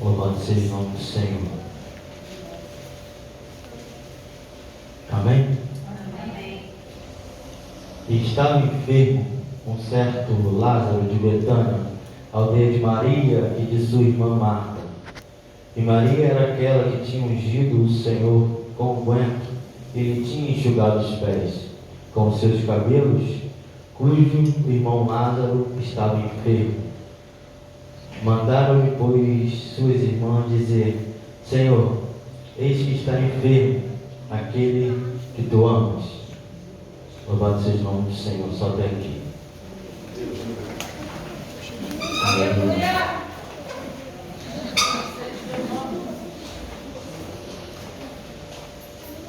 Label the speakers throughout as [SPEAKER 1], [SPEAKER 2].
[SPEAKER 1] Louvado seja o nome do Senhor. Amém?
[SPEAKER 2] Amém.
[SPEAKER 1] E estava enfermo um certo Lázaro de Betânia, aldeia de Maria e de sua irmã Marta. E Maria era aquela que tinha ungido o Senhor com unguento e lhe tinha enxugado os pés com os seus cabelos, cujo irmão Lázaro estava enfermo. Mandaram-lhe, pois, suas irmãs dizer: Senhor, eis que está enfermo aquele que tu amas. Louvado seja o nome do Senhor, só até aqui. Aleluia.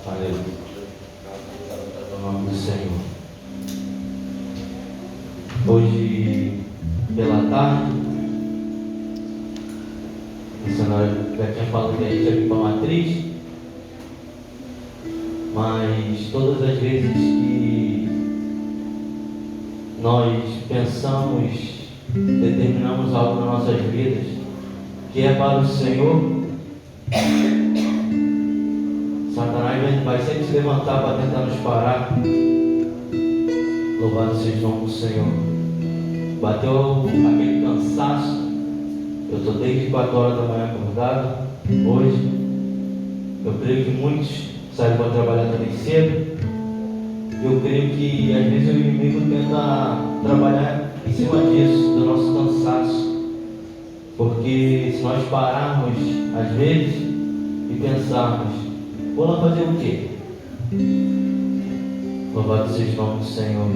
[SPEAKER 1] Aleluia. No nome do Senhor. Hoje, pela tarde, o missionário já tinha falado que a gente ia vir para a matriz, mas todas as vezes que nós pensamos, determinamos algo nas nossas vidas que é para o Senhor, Satanás vai sempre se levantar para tentar nos parar. Louvado seja o nome do Senhor. Bateu aquele cansaço. Eu estou desde 4 horas da manhã acordado. Hoje, eu creio que muitos saem para trabalhar também cedo. Eu creio que às vezes o inimigo tenta trabalhar em cima disso, do nosso cansaço. Porque se nós pararmos às vezes e pensarmos: vou lá fazer o quê? Louvado seja o nome do Senhor.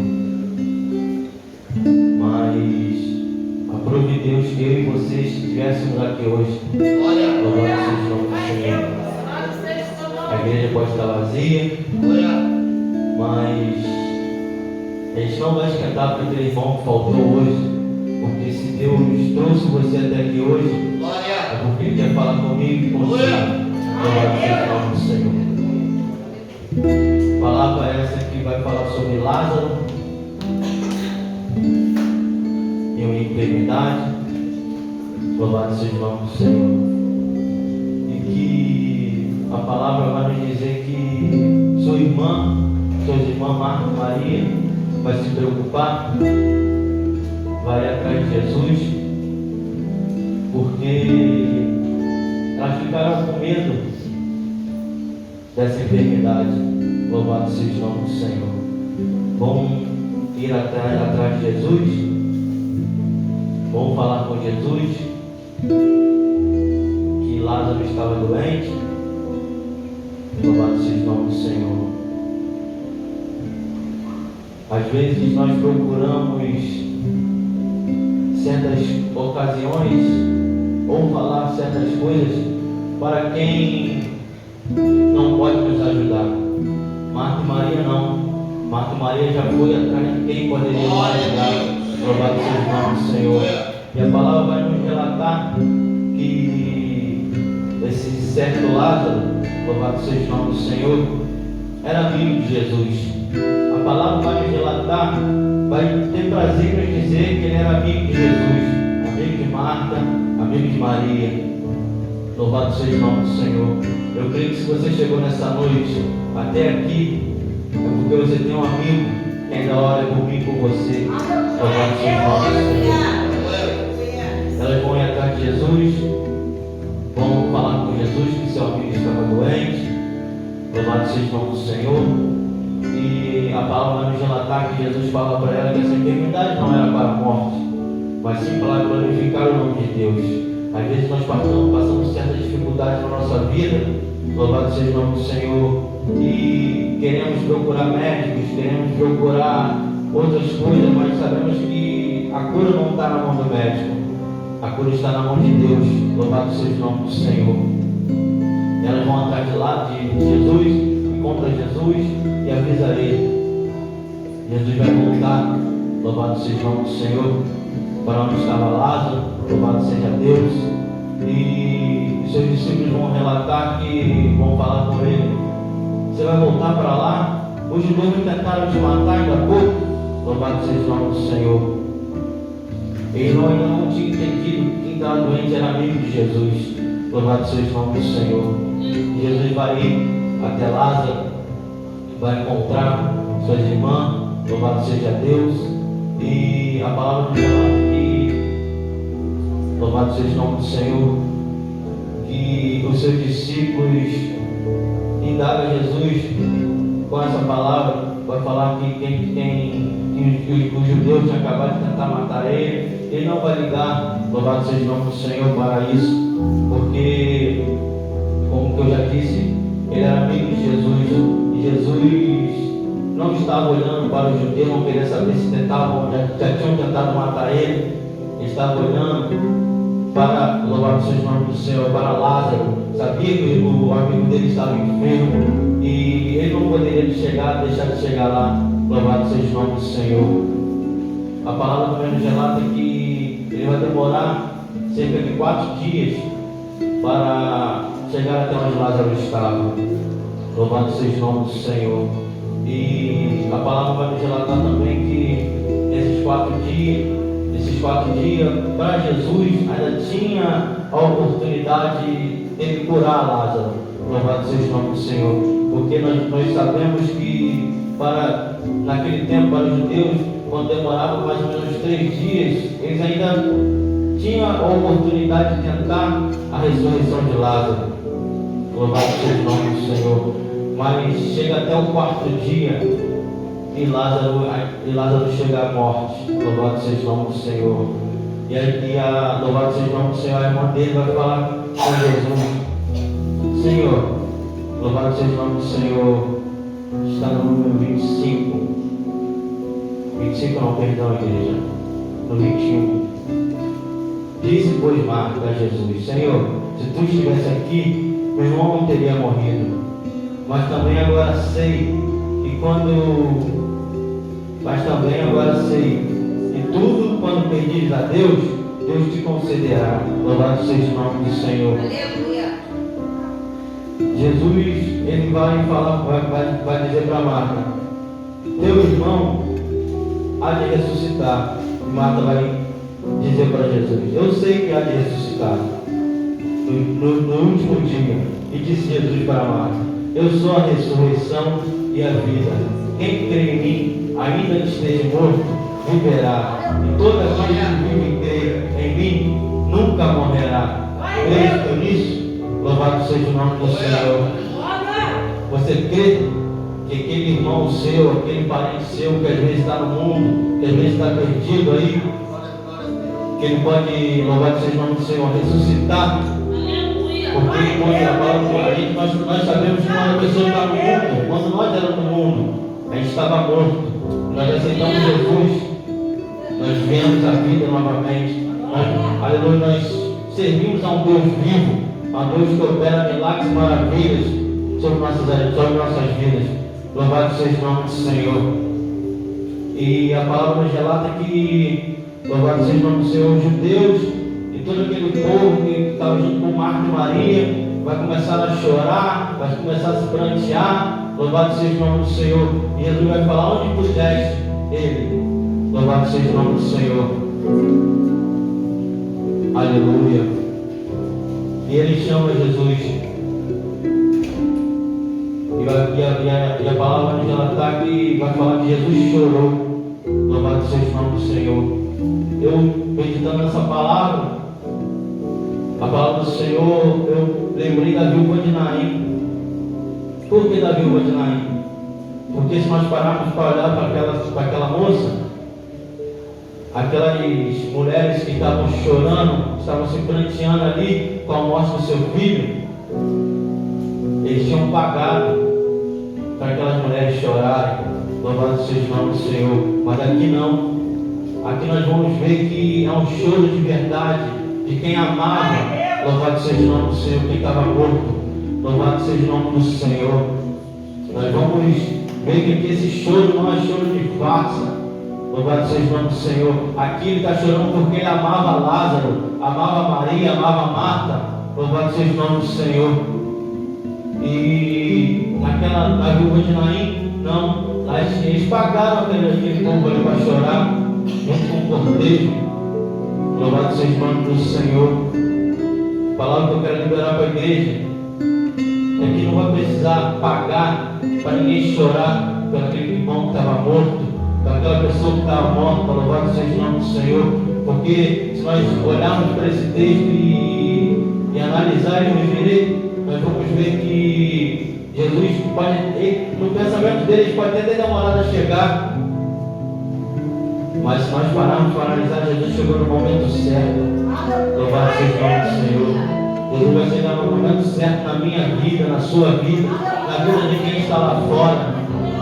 [SPEAKER 1] Mas aprove Deus que eu e vocês estivéssemos aqui hoje. Louvado seja o nome do Senhor. A igreja pode estar vazia, mas a gente não vai esquentar para aquele irmão que faltou hoje. Porque se Deus trouxe você até aqui hoje, é porque Ele quer falar comigo e com você. Louvado seja o nome do Senhor. Palavra essa que vai falar sobre Lázaro e uma enfermidade. Louvado seja o nome do Senhor. E que a palavra vai nos dizer que suas irmãs Marta e Maria vai se preocupar, vai atrás de Jesus, porque elas ficaram com medo dessa enfermidade. Louvado seja o nome do Senhor. Vão ir atrás de Jesus, vão falar com Jesus que Lázaro estava doente. Louvado seja o nome do Senhor. Às vezes nós procuramos certas ocasiões ou falar certas coisas para quem não pode nos ajudar. Marta e Maria não. Marta e Maria já foi atrás de quem poderia nos ajudar. Louvado seja o nome do Senhor. E a palavra vai nos relatar que esse certo Lázaro, louvado seja o nome do Senhor, era amigo de Jesus. A palavra vai nos relatar, vai ter prazer em dizer que ele era amigo de Jesus, amigo de Marta, amigo de Maria. Louvado seja o nome do Senhor. Eu creio que se você chegou nessa noite até aqui, é porque você tem um amigo que ainda ora por mim e por você. Louvado seja o nome do Senhor. Elas vão ir atrás de Jesus, vão falar com Jesus que seu amigo estava doente. Louvado seja o nome do Senhor. E a palavra vai nos relatar que Jesus fala para ela que essa enfermidade não era para a morte, mas sim para glorificar o nome de Deus. Às vezes nós passamos certas dificuldades na nossa vida, louvado seja o nome do Senhor, e queremos procurar médicos, queremos procurar outras coisas, mas sabemos que a cura não está na mão do médico, a cura está na mão de Deus. Louvado seja o nome do Senhor. Elas vão atrás de lá de Jesus, encontra Jesus e avisa ele. Jesus vai voltar, louvado seja o nome do Senhor, para onde estava Lázaro, louvado seja Deus. E os seus discípulos vão relatar que vão falar com ele: você vai voltar para lá? Os judeus tentaram te matar ainda há pouco. Louvado seja o nome do Senhor. Ele ainda não tinha entendido que quem estava doente era amigo de Jesus. Louvado seja o nome do Senhor. Jesus vai ir até Lázaro, vai encontrar suas irmãs. Louvado seja Deus. E a palavra nos relata que, louvado seja o nome do Senhor, que os seus discípulos indagam Jesus com essa palavra. Vai falar que os judeus tinham acabado de tentar matar ele. Ele não vai ligar, louvado seja o nome do Senhor, para isso, porque, como eu já disse, ele era amigo de Jesus, e Jesus não estava olhando para os judeus, não queria saber se já tinham tentado matar ele. Ele estava olhando para, louvado seja o nome do Senhor, para Lázaro. Sabia que o amigo dele estava enfermo e ele não poderia deixar de chegar lá. Louvado seja o nome do Senhor. A palavra também nos relata que ele vai demorar cerca de 4 dias para chegar até onde Lázaro estava. Louvado seja o nome do Senhor. E a palavra vai nos relatar também que nesses 4 dias, para Jesus ainda tinha a oportunidade de ele curar Lázaro. Louvado seja o nome do Senhor. Porque nós sabemos que naquele tempo, para os judeus, quando demorava mais ou menos 3 dias, eles ainda tinham a oportunidade de tentar a ressurreição de Lázaro. Louvado seja o nome do Senhor. Mas chega até o 4º dia e Lázaro chega à morte. Louvado seja o nome do Senhor. Louvado seja o nome do Senhor, a irmã dele vai falar com Jesus: Senhor, louvado seja o nome do Senhor. Está no número 25. 25 não, perdão, igreja. No 21. Disse, pois, Marta a Jesus: Senhor, se tu estivesse aqui, meu irmão não teria morrido. Mas também agora sei que tudo quando pedires a Deus, Deus te concederá. Louvado seja o nome do Senhor. Aleluia. Jesus, ele vai dizer para Marta: teu irmão há de ressuscitar. E Marta vai dizer para Jesus: eu sei que há de ressuscitar no último dia. E disse Jesus para Marta: eu sou a ressurreição e a vida. Quem crê em mim, ainda que esteja morto, viverá. E toda aquele que vive e crê em mim, nunca morrerá. Creio nisso? Louvado seja o nome do Senhor. Você crê que aquele irmão seu, aquele parente seu, que às vezes está no mundo, que às vezes está perdido aí, que ele pode, louvado seja o nome do Senhor, ressuscitar? Porque quando a palavra com a gente, nós sabemos que quando a pessoa está no mundo, quando nós éramos no mundo, a gente estava morto. Nós aceitamos Jesus, nós vivemos a vida novamente. Aleluia, nós servimos a um Deus vivo, a um Deus que opera milagres e maravilhas sobre nossas vidas. Louvado seja o nome do Senhor. E a palavra nos relata que, louvado seja o nome do Senhor, os judeus e todo aquele povo que estava junto com Marta e Maria vai começar a chorar, vai começar a se prantear. Louvado seja o nome do Senhor. E Jesus vai falar: onde puseste ele? Louvado seja o nome do Senhor. Aleluia. E ele chama Jesus. E a palavra nos relatar que vai falar que Jesus chorou. Louvado seja o nome do Senhor. Eu, meditando nessa palavra, a palavra do Senhor, eu lembrei da viúva de Naim. Por que da viúva de Naim? Porque se nós pararmos para olhar para aquela moça, aquelas mulheres que estavam chorando, estavam se pranteando ali com a morte do seu filho, eles tinham pagado para aquelas mulheres chorarem. Louvado seja o nome do Senhor. Mas aqui não. Aqui nós vamos ver que é um choro de verdade, de quem amava. Louvado seja o nome do Senhor, quem estava morto. Louvado seja o nome do Senhor. Nós vamos ver que aqui esse choro não é choro de farsa. Louvado seja o nome do Senhor. Aqui ele está chorando porque ele amava Lázaro, amava Maria, amava Marta. Louvado seja o nome do Senhor. E na viúva de Naim, não. Lá eles pagaram aquele povo ali para chorar, junto com o cortejo. Louvado seja o nome do Senhor. A palavra que eu quero liberar para a igreja é que não vai precisar pagar para ninguém chorar pelo aquele irmão que estava morto, pelaquela pessoa que estava morta. Louvado seja o nome do Senhor. Porque se nós olharmos para esse texto e analisarmos direito, nós vamos ver que Jesus pode, no pensamento dele, pode até ter demorado a chegar, mas se nós pararmos para analisar, Jesus chegou no momento certo. Louvado seja o nome do Senhor. Jesus vai chegar no momento certo na minha vida, na sua vida, na vida de quem está lá fora.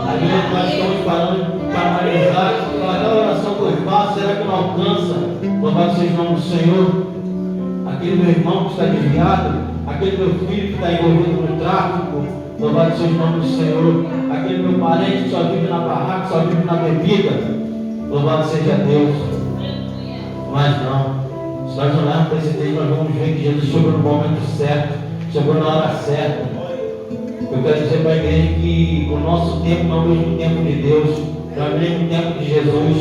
[SPEAKER 1] A vida que nós estamos parando para analisar, aquela oração que eu faço, será que não alcança? Louvado seja o nome do Senhor. Aquele meu irmão que está desviado, aquele meu filho que está envolvido no tráfico, louvado seja o nome do Senhor. Aquele meu parente que só vive na barraca, só vive na bebida, louvado seja Deus. Mas não. Se nós olharmos para esse texto, nós vamos ver que Jesus chegou no momento certo, chegou na hora certa. Eu quero dizer para a igreja que o nosso tempo não é o mesmo tempo de Deus, não é o mesmo tempo de Jesus.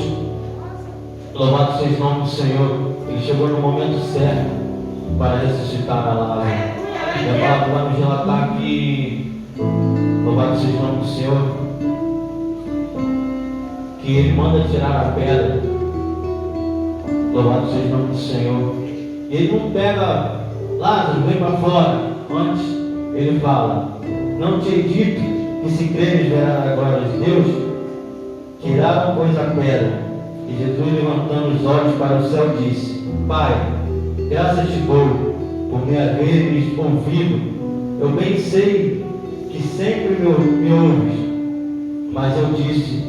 [SPEAKER 1] Louvado seja o nome do Senhor. Ele chegou no momento certo para ressuscitar a Lázaro. E a palavra vai nos relatar que, louvado seja o nome do Senhor, que ele manda tirar a pedra. Louvado seja o nome do Senhor. E ele não pega Lázaro, vem para fora. Antes, ele fala: não te hei dito que se creres verás a glória de Deus? Tiraram, pois, a pedra. E Jesus, levantando os olhos para o céu, disse: Pai, graças te dou por me haveres ouvido. Eu bem sei que sempre me ouves, mas eu disse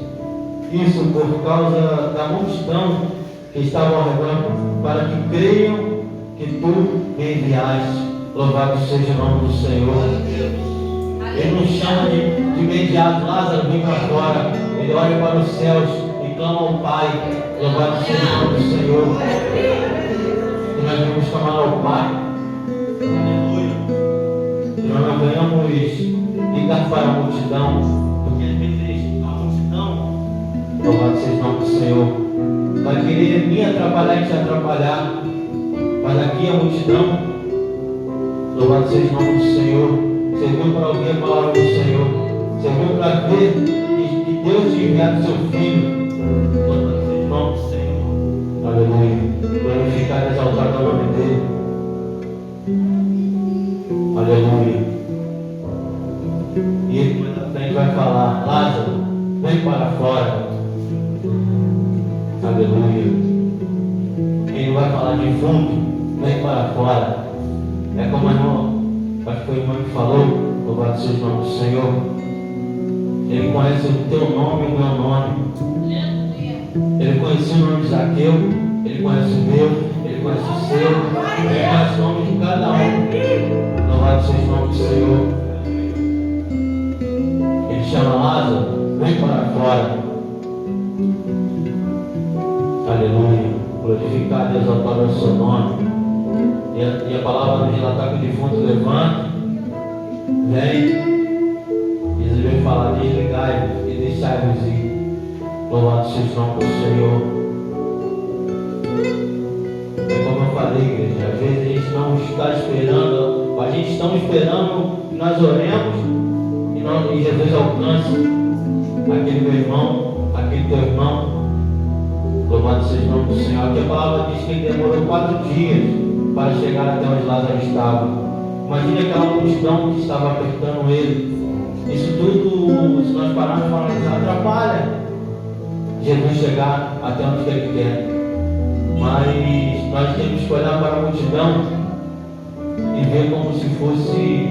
[SPEAKER 1] isso por causa da multidão que estava ao redor, para que creiam que tu me enviaste. Louvado seja o nome do Senhor. Ele não chama de imediato: Lázaro, vem para fora. Ele olha para os céus e clama ao Pai. Louvado seja o nome do Senhor. E nós vamos clamar ao Pai. Aleluia. E nós não ganhamos ligar para a multidão, porque às vezes a multidão, louvado seja o nome do Senhor, vai querer me atrapalhar e te atrapalhar. Mas aqui a multidão, louvado seja o nome do Senhor, serviu para ouvir a palavra do Senhor, serviu para ver que Deus tinha enviado seu Filho. Louvado seja o nome do Senhor. Aleluia. Glorificado e exaltado o nome dele. Aleluia. E ele mais à frente vai falar: Lázaro, vem para fora. Aleluia. Ele não vai falar de fundo, vem para fora. É como a irmã, acho que foi a irmã que falou, louvado seja o nome do Senhor. Ele conhece o teu nome e o meu nome. Ele conhecia o nome de Zaqueu, ele conhece o meu, ele conhece o seu, ele conhece o nome de cada um. Louvado seja o nome do Senhor. Ele chama Lázaro, vem para fora. Aleluia. Glorificado e exaltado é o seu nome. E a palavra nos relata que o defunto levanta, vem, e ele vem falar: desligai-vos e deixai-vos ir. Louvado seja o nome do Senhor. É como eu falei, igreja, às vezes a gente não está esperando, a gente está esperando que nós oremos e Jesus alcance aquele meu irmão, aquele teu irmão. Louvado seja o nome do Senhor. Aqui a palavra diz que ele demorou 4 dias para chegar até onde Lázaro estava. Imagine aquela multidão que estava apertando ele. Isso tudo, se nós pararmos para analisar, atrapalha Jesus chegar até onde ele quer. Mas nós temos que olhar para a multidão e ver como se fosse,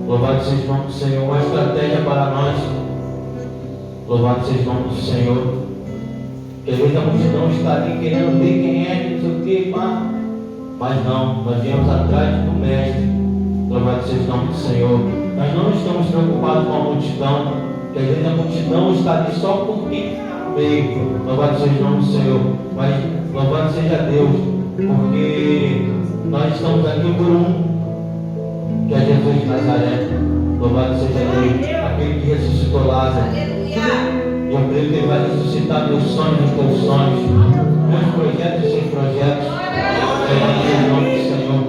[SPEAKER 1] louvado seja o nome do Senhor, uma estratégia para nós. Louvado seja o nome do Senhor. Porque às vezes a multidão está ali querendo ver quem é, não sei o que, mas não, nós viemos atrás do Mestre. Louvado seja o nome do Senhor. Nós não estamos preocupados com a multidão, porque às vezes a multidão está ali só por quem veio. Louvado seja o nome do Senhor. Mas louvado seja Deus, porque nós estamos aqui por um, que é Jesus de Nazaré. Louvado seja Deus, aquele que ressuscitou Lázaro. E eu creio que Ele vai ressuscitar meus sonhos e teus sonhos, meus projetos e seus projetos. Em nome do Senhor.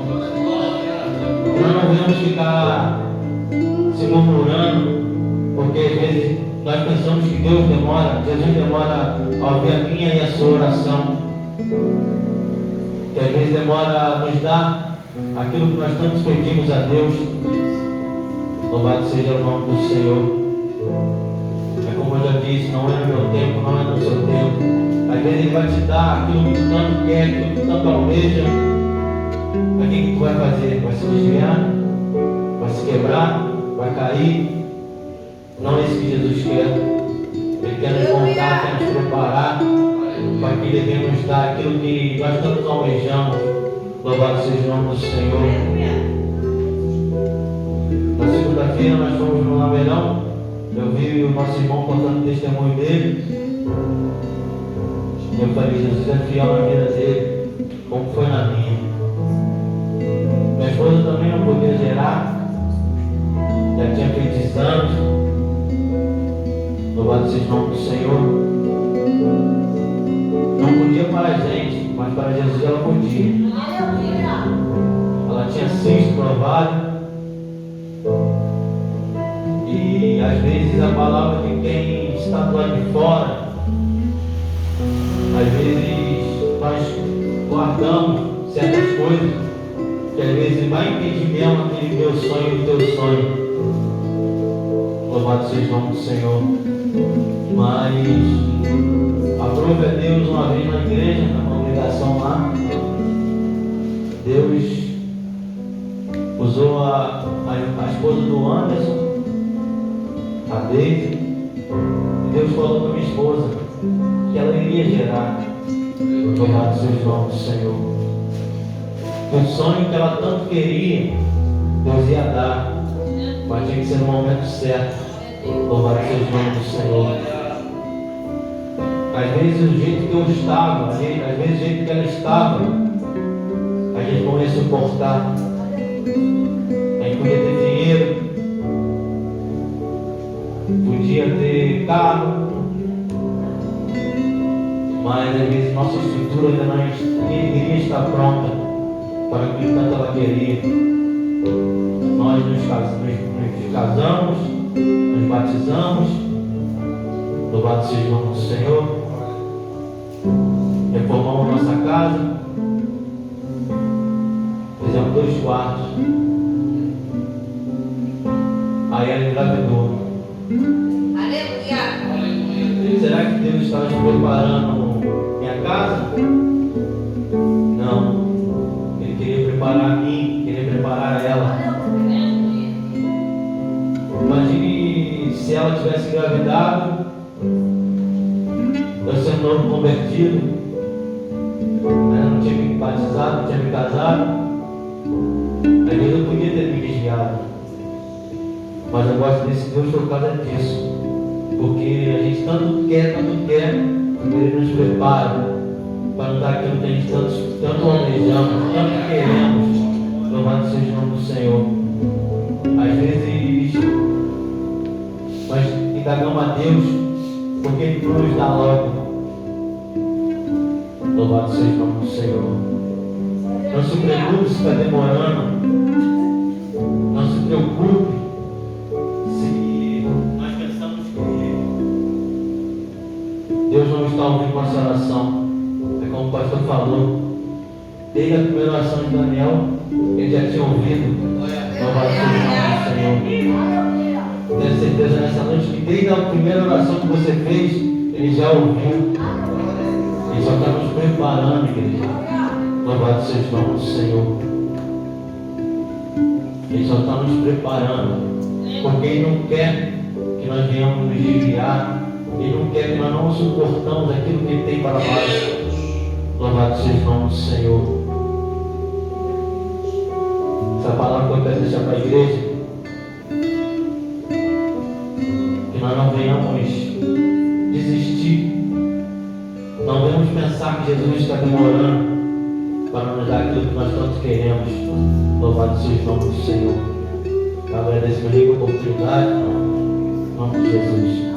[SPEAKER 1] Jesus demora a ouvir a minha e a sua oração, que às vezes demora a nos dar aquilo que nós tanto pedimos a Deus. Louvado seja o nome do Senhor. É como eu já disse, não é no meu tempo, não é no seu tempo. Às vezes Ele vai te dar aquilo que tu tanto quer, aquilo que tu tanto almeja. Mas o que tu vai fazer? Vai se desviar? Vai se quebrar? Vai cair? Não é isso que Jesus quer. Ele quer nos montar, quer nos preparar para que Ele venha nos dar aquilo que nós tanto almejamos. Louvado seja o nome do Senhor. Na segunda-feira nós fomos no Lameirão. Eu vi o nosso irmão contando o testemunho dele. E eu falei, Jesus é fiel na vida dele, como foi na minha. Minha esposa também não podia gerar. Já tinha feito exames. Louvado seja o nome do Senhor. Não podia para a gente, mas para Jesus ela podia. Ela tinha cisto provado. E às vezes a palavra de quem está do lado de fora, às vezes nós guardamos certas coisas que às vezes vai impedir mesmo aquele meu sonho e o teu sonho. Louvado seja o nome do Senhor. Mas aprove a Deus uma vez na igreja, na congregação lá. Deus usou a esposa do Anderson, a Deise, e Deus falou para minha esposa que ela iria gerar. Louvado seja o nome do Senhor. O sonho que ela tanto queria, Deus ia dar, mas tinha que ser no momento certo. Louvado seja o nome do Senhor. Às vezes o jeito que eu estava, às vezes o jeito que ela estava, a gente não ia suportar. A gente podia ter dinheiro, podia ter carro, mas às vezes nossa estrutura ainda não iria estar pronta para aquilo que ela queria. Nós nos casamos, nos batizamos, louvado seja o nome do Senhor, reformamos nossa casa, fizemos 2 quartos, aí ela engravidou. Será que Deus estava preparando minha casa? Não. Ele queria preparar a mim, queria preparar ela. Imagine se ela tivesse engravidado, eu sendo novo convertido, não tinha me batizado, não tinha me casado. Às vezes eu podia ter me desviado. Mas eu gosto desse Deus por causa disso. Porque a gente tanto quer, Ele nos prepara para nos dar aquilo que a gente tanto almejamos, tanto queremos. Louvado seja o nome do Senhor. Às vezes nós indagamos a Deus porque Ele nos dá logo. Louvado seja o nome do Senhor. Não se preocupe se está demorando. Não se preocupe se nós pensamos que Deus não está ouvindo nossa oração. É como o pastor falou. Desde a primeira oração de Daniel, ele já tinha ouvido. Louvado seja o nome do Senhor. Tenho certeza nessa noite que desde a primeira oração que você fez, Ele já ouviu. Ele só está nos preparando, igreja. Louvado seja o nome do Senhor. Ele só está nos preparando. Porque Ele não quer que nós venhamos nos desviar. Ele não quer que nós não suportamos aquilo que Ele tem para nós. Louvado seja o nome do Senhor. Essa palavra que eu quero deixar para a igreja, que nós não venhamos desistir, não venhamos pensar que Jesus está demorando para nos dar aquilo que nós tanto queremos. Louvado seja o nome do Senhor. Eu agradeço a oportunidade, em nome de Jesus.